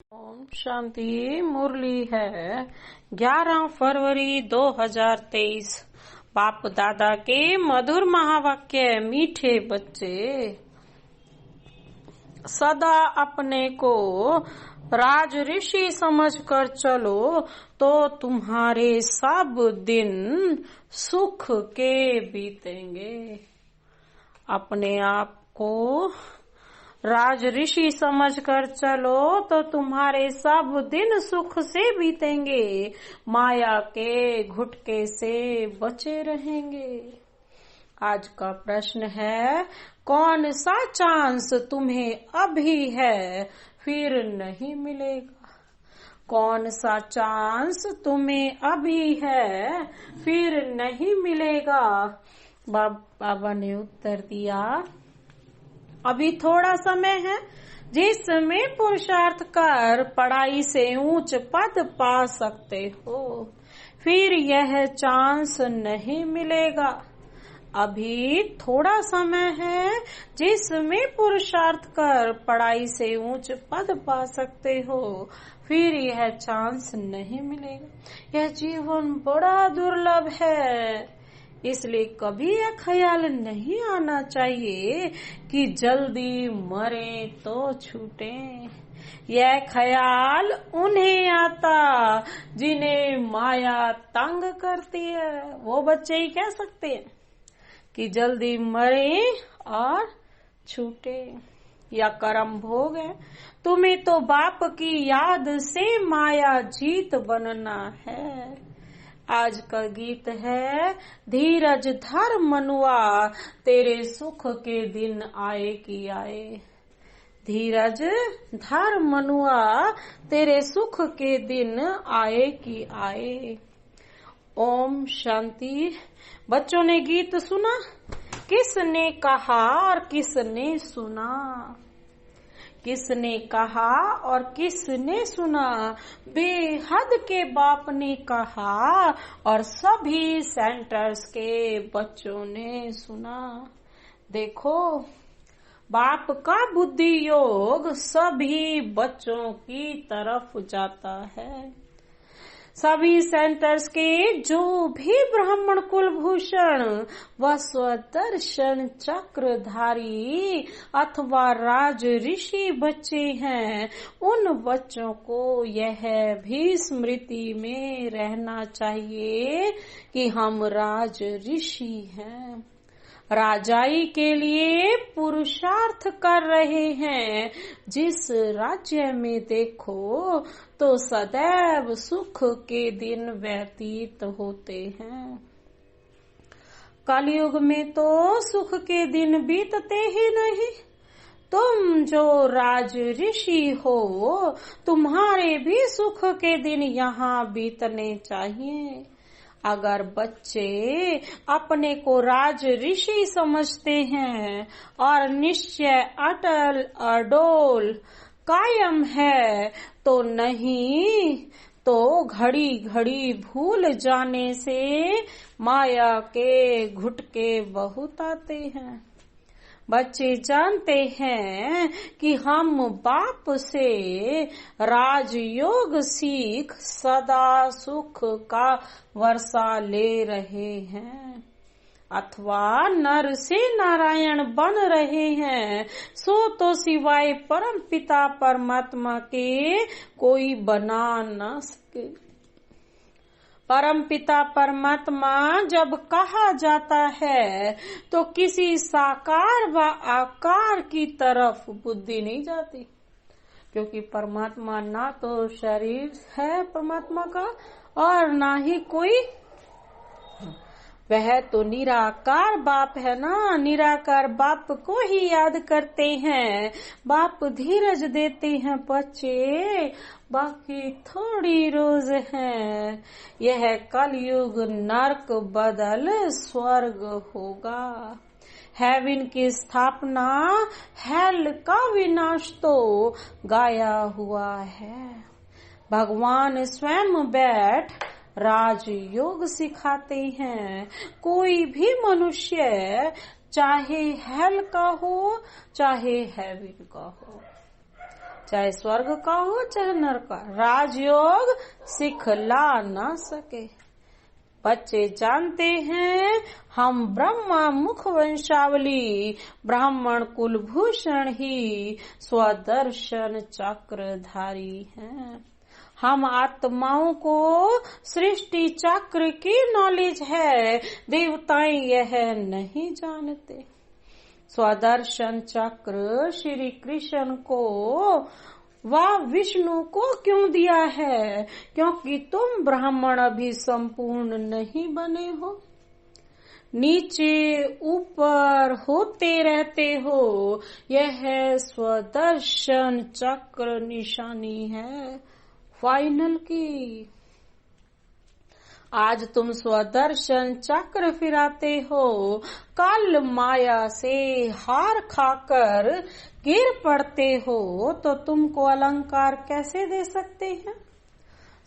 ओम शांति। मुरली है 11 फरवरी 2023। बाप दादा के मधुर महावाक्य। मीठे बच्चे, सदा अपने को राज ऋषि समझकर चलो तो तुम्हारे सब दिन सुख के बीतेंगे। अपने आप को राज ऋषि समझकर चलो तो तुम्हारे सब दिन सुख से बीतेंगे, माया के घुटके से बचे रहेंगे। आज का प्रश्न है, कौन सा चांस तुम्हें अभी है फिर नहीं मिलेगा? कौन सा चांस तुम्हें अभी है फिर नहीं मिलेगा? बाबा ने उत्तर दिया, अभी थोड़ा समय है जिसमें पुरुषार्थ कर पढ़ाई से ऊंच पद पा सकते हो, फिर यह चांस नहीं मिलेगा। अभी थोड़ा समय है जिसमें पुरुषार्थ कर पढ़ाई से ऊंच पद पा सकते हो, फिर यह चांस नहीं मिलेगा। यह जीवन बड़ा दुर्लभ है, इसलिए कभी यह ख्याल नहीं आना चाहिए कि जल्दी मरे तो छूटे। यह ख्याल उन्हें आता जिन्हें माया तंग करती है। वो बच्चे ही कह सकते हैं कि जल्दी मरे और छूटे, या कर्म भोग है। तुम्हें तो बाप की याद से माया जीत बनना है। आज का गीत है, धीरज धर मनुआ तेरे सुख के दिन आए कि आए। धीरज धर मनुआ तेरे सुख के दिन आए कि आए। ओम शांति। बच्चों ने गीत सुना? किसने कहा और किसने सुना? किसने कहा और किसने सुना? बेहद के बाप ने कहा और सभी सेंटर्स के बच्चों ने सुना। देखो, बाप का बुद्धि योग सभी बच्चों की तरफ जाता है। सभी सेंटर्स के जो भी ब्राह्मण कुलभूषण व स्वदर्शन चक्रधारी अथवा राज ऋषि बच्चे हैं, उन बच्चों को यह भी स्मृति में रहना चाहिए कि हम राज ऋषि हैं, राजाई के लिए पुरुषार्थ कर रहे हैं। जिस राज्य में देखो तो सदैव सुख के दिन व्यतीत होते हैं। कलयुग में तो सुख के दिन बीतते ही नहीं। तुम जो राज ऋषि हो, तुम्हारे भी सुख के दिन यहाँ बीतने चाहिए। अगर बच्चे अपने को राज ऋषि समझते हैं और निश्चय अटल अडोल कायम है, तो नहीं तो घड़ी घड़ी भूल जाने से माया के घुटके बहुत आते हैं। बच्चे जानते हैं कि हम बाप से राजयोग सीख सदा सुख का वर्षा ले रहे हैं, अथवा नर से नारायण बन रहे हैं, सो तो सिवाय परम पिता परमात्मा के कोई बना न सके। परम पिता परमात्मा जब कहा जाता है तो किसी साकार व आकार की तरफ बुद्धि नहीं जाती, क्योंकि परमात्मा ना तो शरीर है परमात्मा का और ना ही कोई, वह तो निराकार बाप है ना। निराकार बाप को ही याद करते हैं। बाप धीरज देते हैं बच्चे, बाकी थोड़ी रोज है। यह कलयुग नरक बदल स्वर्ग होगा। हेवन की स्थापना, हेल का विनाश तो गाया हुआ है। भगवान स्वयं बैठ राजयोग सिखाते हैं। कोई भी मनुष्य चाहे हेल का हो चाहे हेवन का हो, चाहे स्वर्ग का हो चाहे नरक का, राजयोग सिखला न सके। बच्चे जानते हैं हम ब्रह्मा मुख वंशावली, ब्राह्मण कुलभूषण ही स्वदर्शन चक्रधारी हैं। हम आत्माओं को सृष्टि चक्र की नॉलेज है, देवताएं यह नहीं जानते। स्वदर्शन चक्र श्री कृष्ण को व विष्णु को क्यों दिया है? क्योंकि तुम ब्राह्मण अभी संपूर्ण नहीं बने हो, नीचे ऊपर होते रहते हो। यह स्वदर्शन चक्र निशानी है फाइनल की। आज तुम स्वदर्शन चक्र फिराते हो, कल माया से हार खाकर गिर पड़ते हो, तो तुमको अलंकार कैसे दे सकते हैं?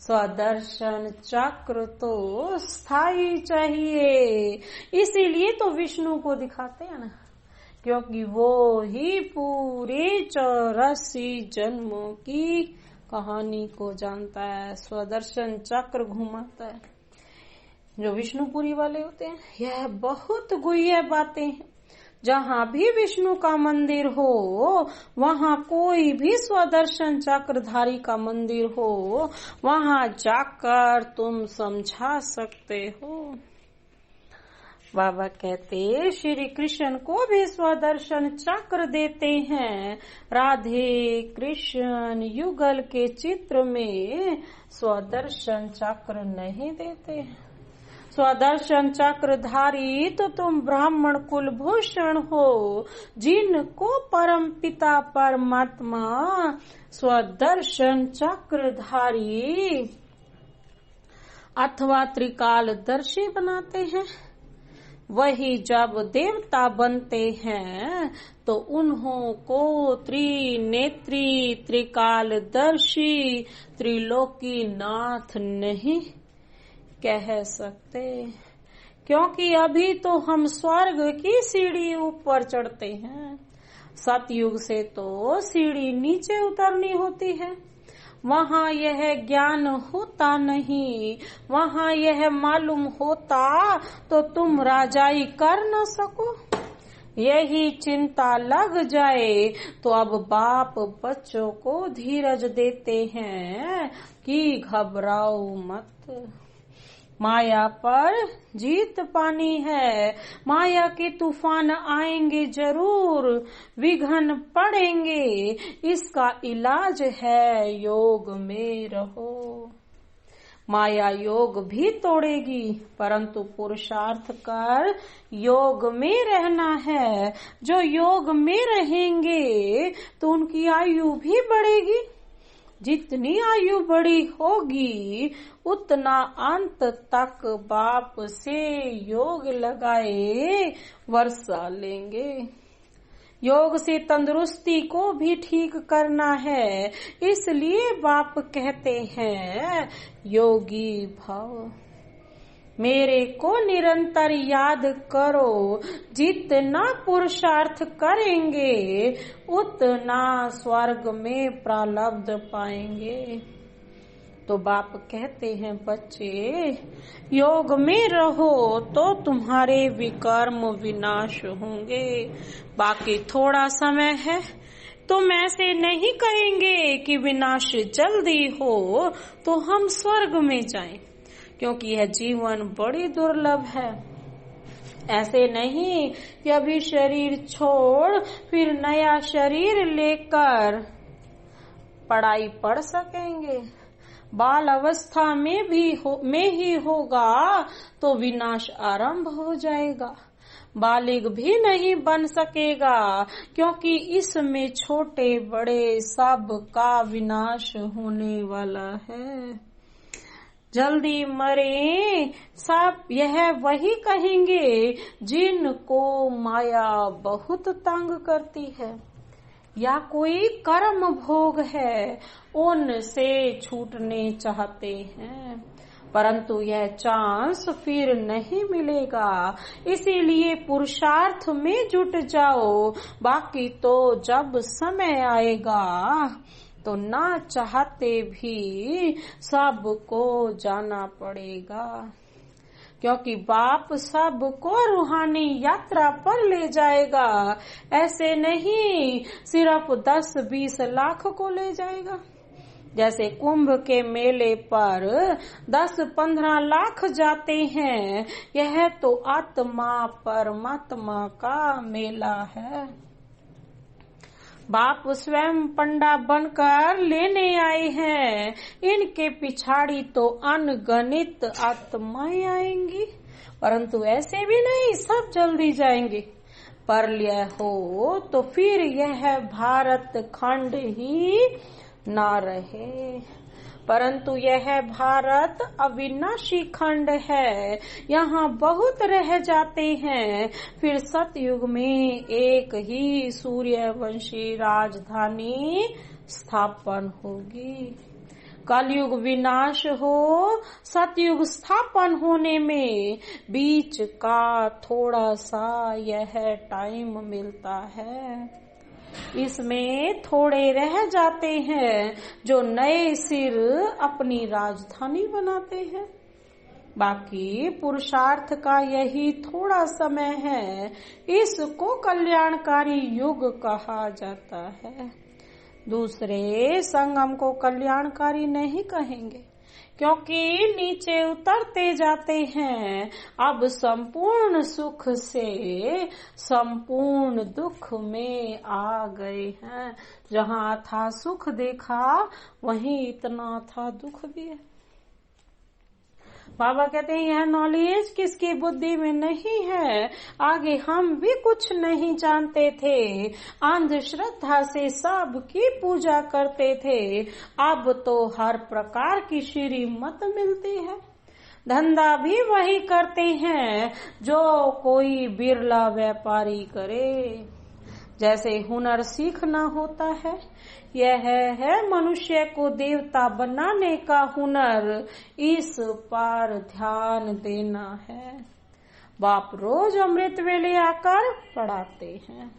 स्वदर्शन चक्र तो स्थायी चाहिए, इसीलिए तो विष्णु को दिखाते हैं ना, क्योंकि वो ही पूरे 84 जन्मों की कहानी को जानता है। स्वदर्शन चक्र घुमाता है। जो विष्णुपुरी वाले होते हैं, यह बहुत गुह्य बातें हैं। जहाँ भी विष्णु का मंदिर हो, वहाँ कोई भी स्वदर्शन चक्रधारी का मंदिर हो, वहाँ जाकर तुम समझा सकते हो। बाबा कहते श्री कृष्ण को भी स्वदर्शन चक्र देते हैं। राधे कृष्ण युगल के चित्र में स्वदर्शन चक्र नहीं देते। स्वदर्शन चक्रधारी तो तुम ब्राह्मण कुलभूषण हो, जिनको परम पिता परमात्मा स्वदर्शन चक्रधारी अथवा त्रिकालदर्शी बनाते हैं। वही जब देवता बनते हैं तो उन्हों को त्रिनेत्री त्रिकालदर्शी त्रिलोकी नाथ नहीं कह सकते, क्योंकि अभी तो हम स्वर्ग की सीढ़ी ऊपर चढ़ते हैं। सतयुग से तो सीढ़ी नीचे उतरनी होती है। वहाँ यह ज्ञान होता नहीं, वहाँ यह मालूम होता तो तुम राजाई कर न सको। यही चिंता लग जाए तो अब बाप बच्चों को धीरज देते हैं कि घबराओ मत, माया पर जीत पानी है। माया के तूफान आएंगे जरूर, विघ्न पड़ेंगे, इसका इलाज है योग में रहो। माया योग भी तोड़ेगी, परंतु पुरुषार्थ कर योग में रहना है। जो योग में रहेंगे तो उनकी आयु भी बढ़ेगी। जितनी आयु बड़ी होगी उतना अंत तक बाप से योग लगाए वर्षा लेंगे। योग से तंदुरुस्ती को भी ठीक करना है, इसलिए बाप कहते हैं योगी भव। मेरे को निरंतर याद करो, जितना पुरुषार्थ करेंगे उतना स्वर्ग में प्रारब्ध पाएंगे। तो बाप कहते हैं बच्चे योग में रहो तो तुम्हारे विकर्म विनाश होंगे। बाकी थोड़ा समय है, तुम ऐसे नहीं कहेंगे कि विनाश जल्दी हो तो हम स्वर्ग में जाएं, क्योंकि यह जीवन बड़ी दुर्लभ है। ऐसे नहीं कि अभी शरीर छोड़ फिर नया शरीर लेकर पढ़ाई पढ़ सकेंगे। बाल अवस्था में ही होगा तो विनाश आरंभ हो जाएगा। बालिग भी नहीं बन सकेगा, क्योंकि इसमें छोटे बड़े सब का विनाश होने वाला है। जल्दी मरे सब यह वही कहेंगे जिनको माया बहुत तंग करती है या कोई कर्म भोग है, उनसे छूटने चाहते हैं, परंतु यह चांस फिर नहीं मिलेगा। इसीलिए पुरुषार्थ में जुट जाओ, बाकी तो जब समय आएगा तो ना चाहते भी सबको जाना पड़ेगा, क्योंकि बाप सबको रूहानी यात्रा पर ले जाएगा। ऐसे नहीं सिर्फ 10-20 लाख को ले जाएगा। जैसे कुंभ के मेले पर 10-15 लाख जाते हैं, यह तो आत्मा परमात्मा का मेला है। बाप स्वयं पंडा बनकर लेने आए हैं, इनके पिछाड़ी तो अनगणित आत्माएं आएंगी, परंतु ऐसे भी नहीं सब जल्दी जाएंगे। प्रलय हो तो फिर यह भारत खंड ही ना रहे, परंतु यह भारत अविनाशी खंड है, यहाँ बहुत रह जाते हैं। फिर सतयुग में एक ही सूर्यवंशी राजधानी स्थापन होगी। कलयुग विनाश हो, सतयुग स्थापन होने में बीच का थोड़ा सा यह टाइम मिलता है। इसमें थोड़े रह जाते हैं जो नए सिर अपनी राजधानी बनाते हैं। बाकी पुरुषार्थ का यही थोड़ा समय है, इसको कल्याणकारी युग कहा जाता है। दूसरे संगम को कल्याणकारी नहीं कहेंगे, क्योंकि नीचे उतरते जाते हैं। अब संपूर्ण सुख से संपूर्ण दुख में आ गए हैं। जहाँ था सुख देखा, वहीं इतना था दुख भी है। बाबा कहते हैं यह नॉलेज किसकी बुद्धि में नहीं है। आगे हम भी कुछ नहीं जानते थे, अंधश्रद्धा से सबकी पूजा करते थे। अब तो हर प्रकार की श्रीमत मिलती है। धंधा भी वही करते हैं जो कोई बिरला व्यापारी करे। जैसे हुनर सीखना होता है, यह है मनुष्य को देवता बनाने का हुनर, इस पर ध्यान देना है। बाप रोज अमृत वेले आकर पढ़ाते हैं,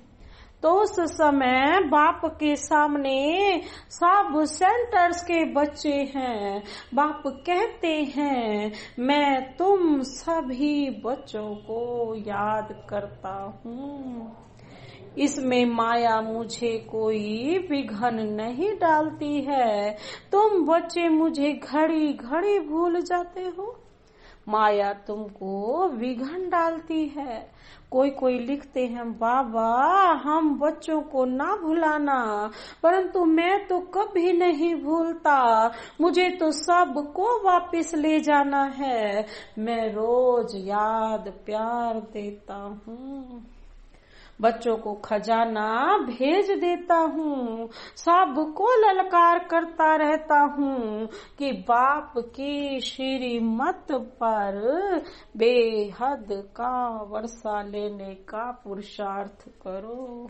तो उस समय बाप के सामने सब सेंटर्स के बच्चे हैं। बाप कहते हैं मैं तुम सभी बच्चों को याद करता हूँ। इसमें माया मुझे कोई विघन नहीं डालती है। तुम बच्चे मुझे घड़ी घड़ी भूल जाते हो, माया तुमको विघन डालती है। कोई लिखते हैं बाबा हम बच्चों को ना भुलाना, परंतु मैं तो कभी नहीं भूलता। मुझे तो सबको वापस ले जाना है। मैं रोज याद प्यार देता हूँ, बच्चों को खजाना भेज देता हूँ, सबको ललकार करता रहता हूँ कि बाप की श्रीमत पर बेहद का वर्षा लेने का पुरुषार्थ करो।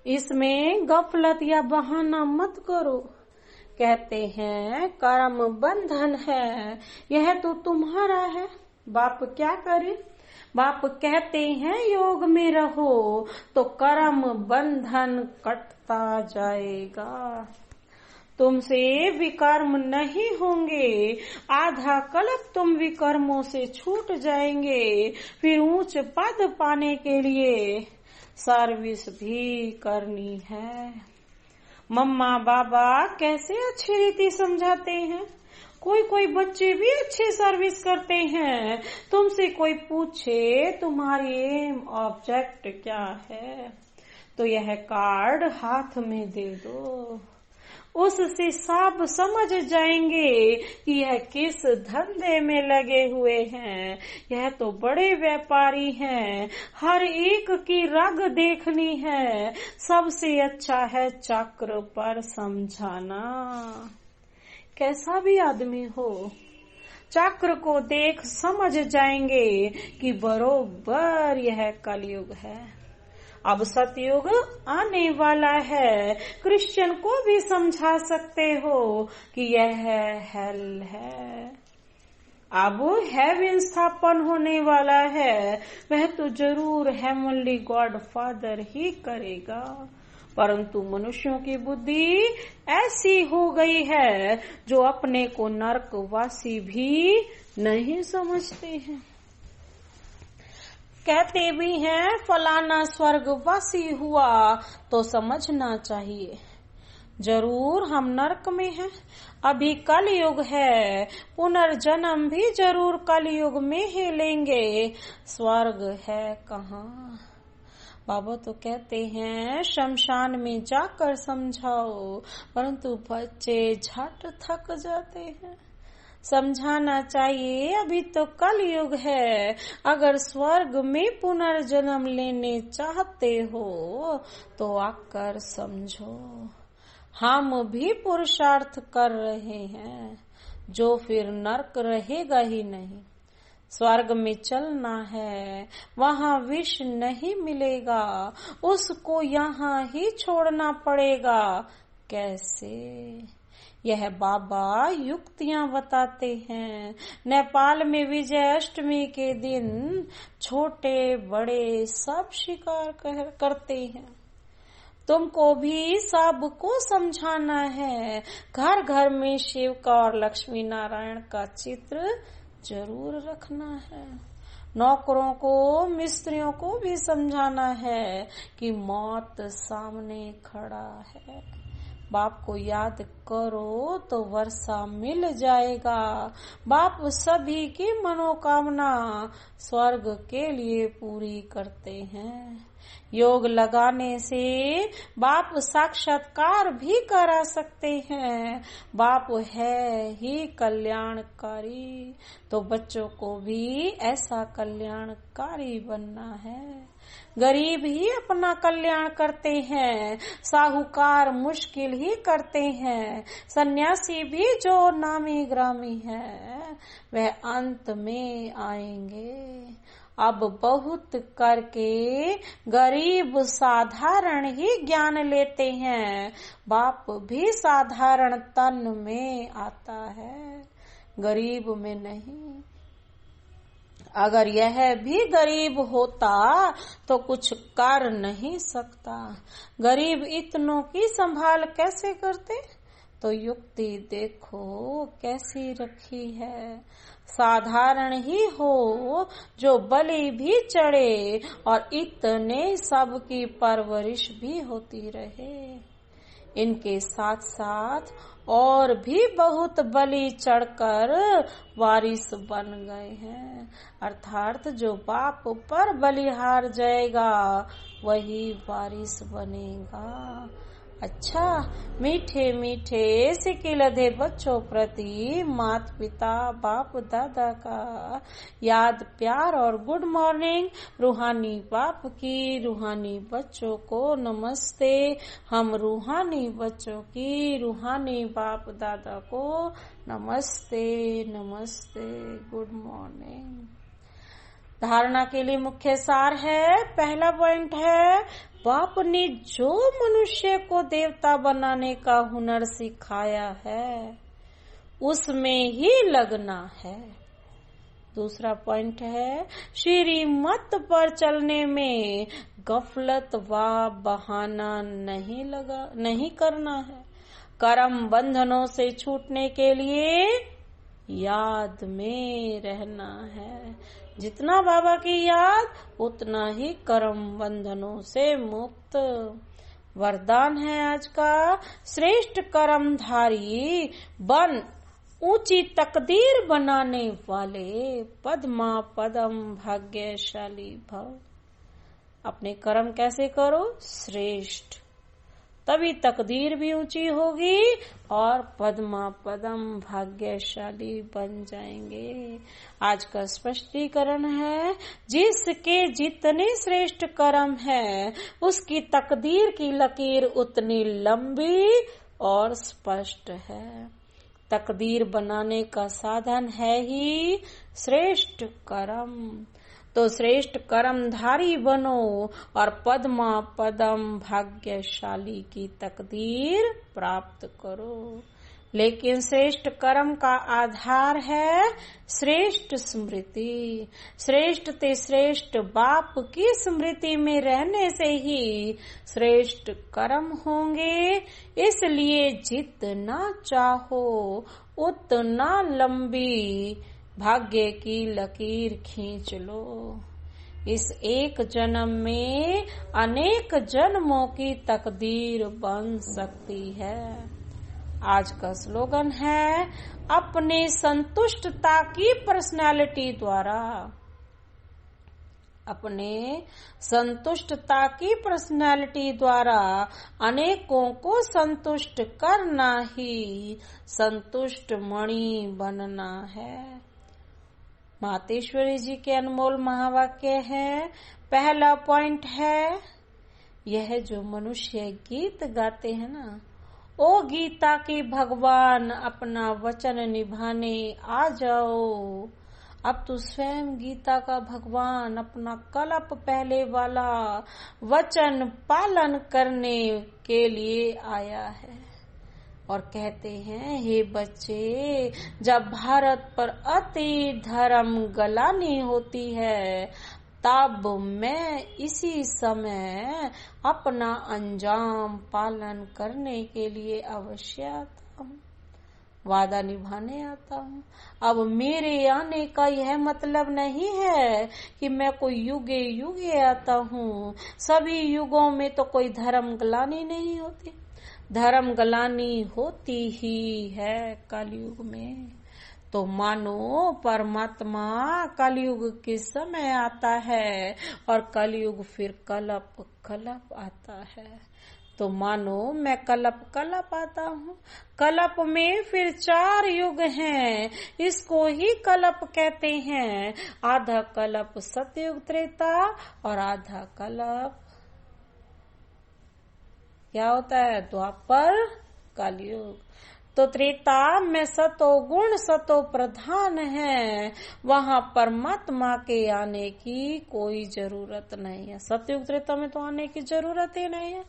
इसमें गफलत या बहाना मत करो। कहते हैं कर्म बंधन है, यह तो तुम्हारा है। बाप क्या करे? बाप कहते हैं योग में रहो तो कर्म बंधन कटता जाएगा। तुमसे विकर्म नहीं होंगे, आधा कल्प तुम विकर्मों से छूट जाएंगे। फिर ऊंच पद पाने के लिए सर्विस भी करनी है। मम्मा बाबा कैसे अच्छी रीति समझाते हैं। कोई बच्चे भी अच्छे सर्विस करते हैं। तुमसे कोई पूछे तुम्हारी एम ऑब्जेक्ट क्या है, तो यह कार्ड हाथ में दे दो। उससे सब समझ जाएंगे कि यह किस धंधे में लगे हुए हैं। यह तो बड़े व्यापारी हैं, हर एक की रग देखनी है। सबसे अच्छा है चक्र पर समझाना। कैसा भी आदमी हो, चक्र को देख समझ जाएंगे कि बरोबर यह कलयुग है। अब सतयुग आने वाला है। क्रिश्चियन को भी समझा सकते हो कि यह हेल है। अब हेवन स्थापन होने वाला है, वह तो जरूर हेवनली गॉड फादर ही करेगा। परंतु मनुष्यों की बुद्धि ऐसी हो गई है जो अपने को नरकवासी भी नहीं समझते हैं। कहते भी हैं फलाना स्वर्गवासी हुआ, तो समझना चाहिए जरूर हम नरक में हैं। अभी कलयुग है, पुनर्जन्म भी जरूर कलयुग में ही लेंगे। स्वर्ग है कहाँ? बाबा तो कहते हैं शमशान में जाकर समझाओ, परंतु बच्चे झट थक जाते हैं। समझाना चाहिए अभी तो कलयुग है, अगर स्वर्ग में पुनर्जन्म लेने चाहते हो तो आकर समझो। हम भी पुरुषार्थ कर रहे हैं, जो फिर नरक रहेगा ही नहीं। स्वर्ग में चलना है, वहाँ विष नहीं मिलेगा, उसको यहाँ ही छोड़ना पड़ेगा। कैसे? यह बाबा युक्तियां बताते हैं। नेपाल में विजयाष्टमी के दिन छोटे बड़े सब शिकार करते हैं। तुमको भी सबको समझाना है। घर घर में शिव का और लक्ष्मी नारायण का चित्र जरूर रखना है। नौकरों को मिस्त्रियों को भी समझाना है कि मौत सामने खड़ा है। बाप को याद करो तो वर्षा मिल जाएगा। बाप सभी की मनोकामना स्वर्ग के लिए पूरी करते हैं। योग लगाने से बाप साक्षात्कार भी करा सकते हैं। बाप है ही कल्याणकारी, तो बच्चों को भी ऐसा कल्याणकारी बनना है। गरीब ही अपना कल्याण करते हैं, साहूकार मुश्किल ही करते हैं। सन्यासी भी जो नामी ग्रामी है वह अंत में आएंगे। अब बहुत करके गरीब साधारण ही ज्ञान लेते हैं। बाप भी साधारण तन में आता है, गरीब में नहीं। अगर यह भी गरीब होता तो कुछ कर नहीं सकता। गरीब इतनों की संभाल कैसे करते? तो युक्ति देखो कैसी रखी है। साधारण ही हो जो बलि भी चढ़े और इतने सब की परवरिश भी होती रहे। इनके साथ साथ और भी बहुत बलि चढ़कर वारिस बन गए हैं। अर्थात जो बाप पर बलिहार जाएगा वही वारिस बनेगा। अच्छा, मीठे मीठे सिकिलधे बच्चों प्रति माता पिता बाप दादा का याद प्यार और गुड मॉर्निंग। रूहानी बाप की रूहानी बच्चों को नमस्ते। हम रूहानी बच्चों की रूहानी बाप दादा को नमस्ते नमस्ते, गुड मॉर्निंग। धारणा के लिए मुख्य सार है। पहला पॉइंट है, बाप ने जो मनुष्य को देवता बनाने का हुनर सिखाया है उसमें ही लगना है। दूसरा पॉइंट है, श्रीमत पर चलने में गफलत व बहाना नहीं करना है। कर्म बंधनों से छूटने के लिए याद में रहना है। जितना बाबा की याद उतना ही कर्म बंधनों से मुक्त। वरदान है आज का, श्रेष्ठ कर्मधारी बन ऊंची तकदीर बनाने वाले पद्मा पदम भाग्यशाली भव। अपने कर्म कैसे करो? श्रेष्ठ, तभी तकदीर भी ऊंची होगी और पद्मा पदम भाग्यशाली बन जाएंगे। आज का स्पष्टीकरण है, जिसके जितने श्रेष्ठ कर्म है उसकी तकदीर की लकीर उतनी लंबी और स्पष्ट है। तकदीर बनाने का साधन है ही श्रेष्ठ कर्म। तो श्रेष्ठ कर्मधारी बनो और पद्मा पदम भाग्यशाली की तकदीर प्राप्त करो। लेकिन श्रेष्ठ कर्म का आधार है श्रेष्ठ स्मृति। श्रेष्ठ ते श्रेष्ठ बाप की स्मृति में रहने से ही श्रेष्ठ कर्म होंगे। इसलिए जितना चाहो उतना लंबी भाग्य की लकीर खींच लो। इस एक जन्म में अनेक जन्मों की तकदीर बन सकती है। आज का स्लोगन है, अपने संतुष्टता की पर्सनालिटी द्वारा, अपने संतुष्टता की पर्सनालिटी द्वारा अनेकों को संतुष्ट करना ही संतुष्ट मणि बनना है। मातेश्वरी जी के अनमोल महावाक्य है। पहला पॉइंट है, यह जो मनुष्य गीत गाते हैं ना, ओ गीता की भगवान अपना वचन निभाने आ जाओ। अब तो स्वयं गीता का भगवान अपना कल्प पहले वाला वचन पालन करने के लिए आया है और कहते हैं, हे बच्चे, जब भारत पर अति धर्म गलानी होती है तब मैं इसी समय अपना अंजाम पालन करने के लिए अवश्य आता हूँ, वादा निभाने आता हूँ। अब मेरे आने का यह मतलब नहीं है कि मैं कोई युगे युगे आता हूँ। सभी युगों में तो कोई धर्म गलानी नहीं होती, धर्म गलानी होती ही है कलयुग में। तो मानो परमात्मा कलयुग के समय आता है और कलयुग फिर कलप कलप आता है। तो मानो मैं कलप कलप आता हूँ। कलप में फिर 4 युग हैं, इसको ही कलप कहते हैं। आधा कलप सतयुग त्रेता और आधा कलप क्या होता है, द्वापर कलयुग। तो त्रेता में सतो गुण सतो प्रधान है, वहां परमात्मा के आने की कोई जरूरत नहीं है। सतयुग त्रेता में तो आने की जरूरत ही नहीं है।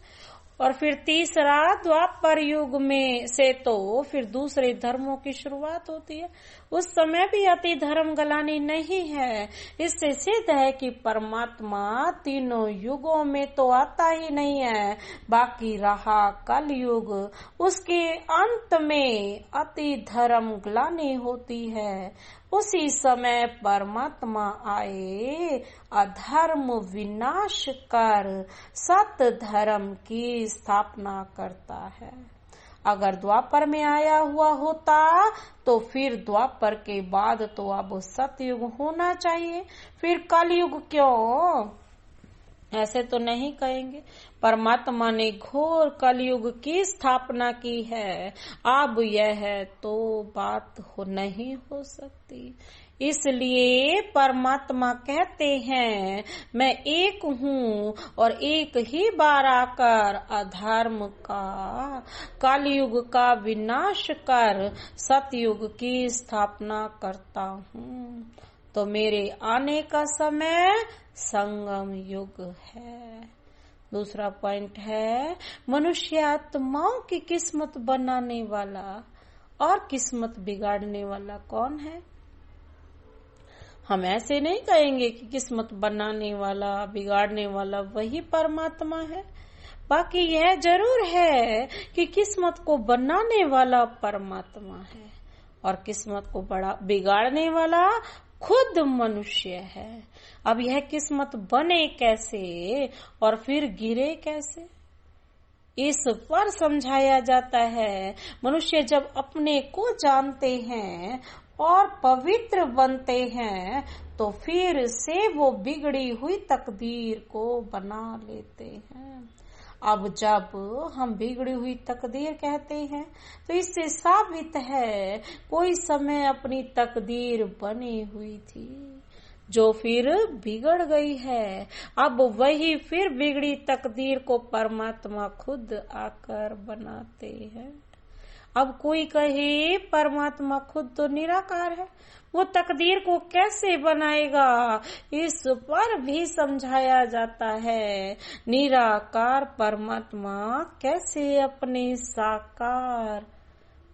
और फिर तीसरा द्वापर युग में से तो फिर दूसरे धर्मों की शुरुआत होती है। उस समय भी अति धर्म गलानी नहीं है। इससे सिद्ध है कि परमात्मा तीनों युगों में तो आता ही नहीं है। बाकी रहा कलयुग, उसके अंत में अति धर्म गलानी होती है। उसी समय परमात्मा आए, अधर्म विनाश कर सत धर्म की स्थापना करता है। अगर द्वापर में आया हुआ होता तो फिर द्वापर के बाद तो अब सतयुग होना चाहिए, फिर कलयुग क्यों? ऐसे तो नहीं कहेंगे। परमात्मा ने घोर कलयुग की स्थापना की है। अब यह तो बात नहीं हो सकती। इसलिए परमात्मा कहते हैं, मैं एक हूँ और एक ही बार आकर अधर्म का कलयुग का विनाश कर सतयुग की स्थापना करता हूँ। तो मेरे आने का समय संगम युग है। दूसरा पॉइंट है, मनुष्य आत्माओं की किस्मत बनाने वाला और किस्मत बिगाड़ने वाला कौन है? हम ऐसे नहीं कहेंगे कि किस्मत बनाने वाला बिगाड़ने वाला वही परमात्मा है। बाकी यह जरूर है कि किस्मत को बनाने वाला परमात्मा है और किस्मत को बिगाड़ने वाला खुद मनुष्य है। अब यह किस्मत बने कैसे और फिर गिरे कैसे, इस पर समझाया जाता है। मनुष्य जब अपने को जानते हैं और पवित्र बनते हैं तो फिर से वो बिगड़ी हुई तकदीर को बना लेते हैं। अब जब हम बिगड़ी हुई तकदीर कहते हैं तो इससे साबित है कोई समय अपनी तकदीर बनी हुई थी जो फिर बिगड़ गई है। अब वही फिर बिगड़ी तकदीर को परमात्मा खुद आकर बनाते हैं। अब कोई कहे परमात्मा खुद तो निराकार है, वो तकदीर को कैसे बनाएगा? इस पर भी समझाया जाता है, निराकार परमात्मा कैसे अपने साकार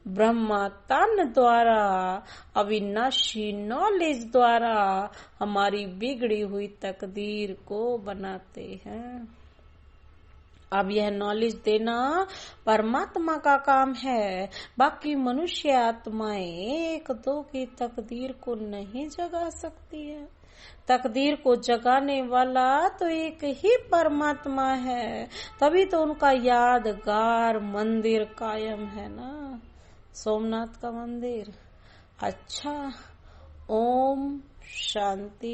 ब्रह्मा तन द्वारा, अविनाशी नॉलेज द्वारा हमारी बिगड़ी हुई तकदीर को बनाते हैं। अब यह नॉलेज देना परमात्मा का काम है। बाकी मनुष्य आत्माएं एक दो की तकदीर को नहीं जगा सकती है। तकदीर को जगाने वाला तो एक ही परमात्मा है, तभी तो उनका यादगार मंदिर कायम है ना, सोमनाथ का मंदिर। अच्छा, ओम शांति।